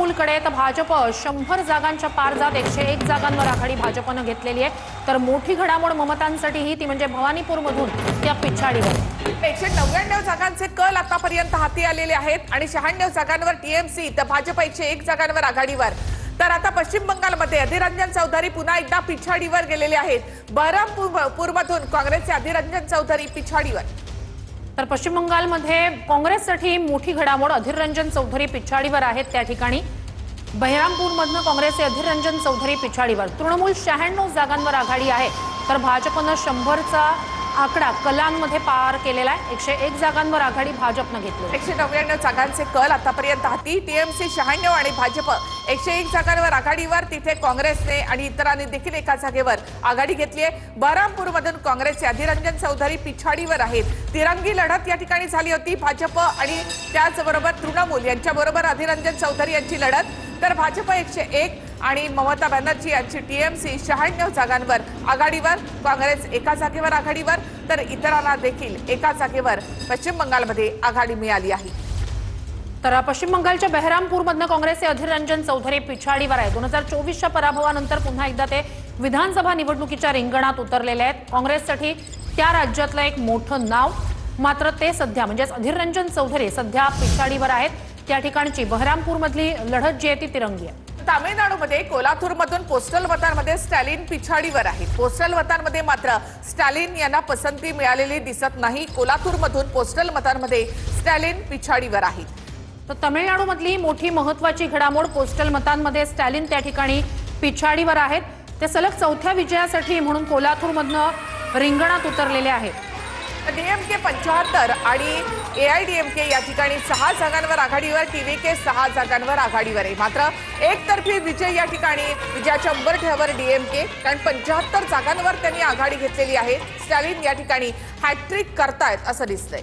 तृणमूलकडे तर भाजप 100 जागांच्या पार जात 101 जागांवर आघाडी भाजपनं घेतलेली आहे। तर मोठी घडामोड ममतांसाठीही ती म्हणजे भवानीपूरमधून त्या पिछाडीवर 199 जागांचे कल आतापर्यंत हाती आलेले आहेत आणि 96 जागांवर टीएमसी तर भाजप 101 जागांवर आघाडीवर। तर आता पश्चिम बंगालमध्ये अधीर रंजन चौधरी पुन्हा एकदा पिछाडीवर गेलेले आहेत। बहरामपूरमधून काँग्रेसचे अधीर रंजन चौधरी पिछाडीवर। तर पश्चिम बंगालमध्ये काँग्रेससाठी मोठी घडामोड अधीर रंजन चौधरी पिछाडीवर आहेत। त्या ठिकाणी बहरामपूरमधनं काँग्रेसचे अधीर रंजन चौधरी पिछाडीवर। तृणमूल 96 जागांवर आघाडी आहे तर भाजपनं 100चा आकडा कलांमध्ये पार केलेला आहे। 101 जागांवर आघाडी भाजपनं घेतली। 199 जागांचे कल आतापर्यंत हाती, टीएमसी 96 आणि भाजप 101 जागांवर आघाडीवर। तिथे काँग्रेसने आणि इतरांनी देखील एका जागेवर आघाडी घेतली आहे। बहरामपूरमधून काँग्रेसचे अधीर रंजन चौधरी पिछाडीवर आहेत। तिरंगी लढत या ठिकाणी झाली होती। भाजप आणि त्याचबरोबर तृणमूल यांच्याबरोबर अधीर रंजन चौधरी यांची लढत। तर भाजप 101 आणि ममता बॅनर्जी यांची टीएमसी 96 जागांवर आघाडीवर, काँग्रेस एका जागेवर आघाडीवर, तर इतरांना देखील एका जागेवर पश्चिम बंगालमध्ये आघाडी मिळाली आहे। तर पश्चिम बंगालच्या बहरामपूरमधनं काँग्रेसचे अधीर रंजन चौधरी पिछाडीवर आहे। 2024च्या पराभवानंतर पुन्हा एकदा ते विधानसभा निवडणुकीच्या रिंगणात उतरलेले आहेत। काँग्रेससाठी त्या राज्यातलं एक मोठं नाव, मात्र ते सध्या म्हणजेच अधीर रंजन चौधरी सध्या पिछाडीवर आहेत। त्या ठिकाणची बहरामपूरमधली लढत जी आहे ती तिरंगी आहे। तामिळनाडूमध्ये कोल्हापूरमधून पोस्टल मतांमध्ये स्टॅलिन पिछाडीवर आहेत। पोस्टल मतांमध्ये मात्र स्टॅलिन यांना पसंती मिळालेली दिसत नाही। कोल्हापूरमधून पोस्टल मतांमध्ये स्टॅलिन पिछाडीवर आहेत। तर तामिळनाडूमधली मोठी महत्त्वाची घडामोड पोस्टल मतांमध्ये स्टॅलिन त्या ठिकाणी पिछाडीवर आहेत। ते सलग 4थ्या विजयासाठी म्हणून कोल्हापूरमधनं रिंगणात उतरलेले आहेत। डीएमके 75 आणि एआयडीएमके या ठिकाणी 6 जागांवर आघाडीवर, टीव्हीके 6 जागांवर आघाडीवर आहे। मात्र एकतर्फी विजय या ठिकाणी विजयाच्या उंबरठ्यावर डीएमके, कारण 75 जागांवर त्यांनी आघाडी घेतलेली आहे। स्टॅलिन या ठिकाणी हॅट्रिक करतायत असं दिसतंय।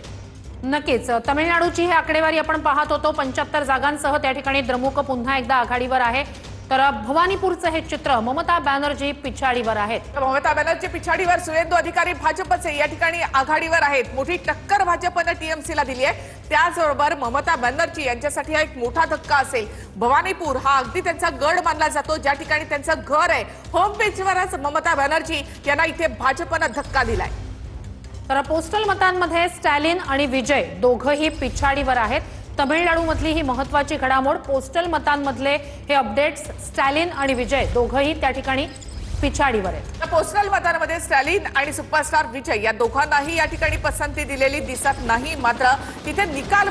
नक्कीच तामिळनाडूची ही आकडेवारी आपण पाहत होतो। 75 जागांसह त्या ठिकाणी द्रमुक पुन्हा एकदा आघाडीवर आहे। तर भवानीपूरचं हे चित्र ममता बॅनर्जी पिछाडीवर आहेत। ममता बॅनर्जी पिछाडीवर, सुवेंदू अधिकारी भाजपचे या ठिकाणी आघाडीवर आहेत। मोठी टक्कर भाजपनं टीएमसीला दिली आहे। त्याचबरोबर ममता बॅनर्जी यांच्यासाठी हा एक मोठा धक्का असेल। भवानीपूर हा अगदी त्यांचा गड मानला जातो, ज्या ठिकाणी त्यांचं घर आहे। होम पेजवरच ममता बॅनर्जी यांना इथे भाजपनं धक्का दिलाय। तर पोस्टल मतांमध्ये स्टॅलिन आणि विजय दोघंही पिछाडीवर आहेत। तामिळनाडूमधली ही महत्त्वाची घडामोड, पोस्टल मतांमधले हे अपडेट्स, स्टॅलिन आणि विजय दोघंही त्या ठिकाणी पिछाडीवर आहेत। पोस्टल मतांमध्ये स्टॅलिन आणि सुपरस्टार विजय या दोघांनाही या ठिकाणी पसंती दिलेली दिसत नाही। मात्र तिथे निकाल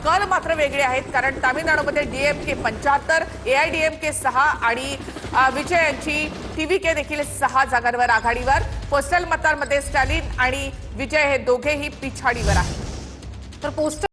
कल मात्र वेगळे आहेत, कारण तामिळनाडूमध्ये डीएमके 75, एआयडीएमके 6 आणि विजय यांची टीव्हीके देखील 6 जागांवर आघाडीवर। पोस्टल मतांमध्ये स्टॅलिन आणि विजय हे दोघेही पिछाडीवर आहेत। तर पोस्टल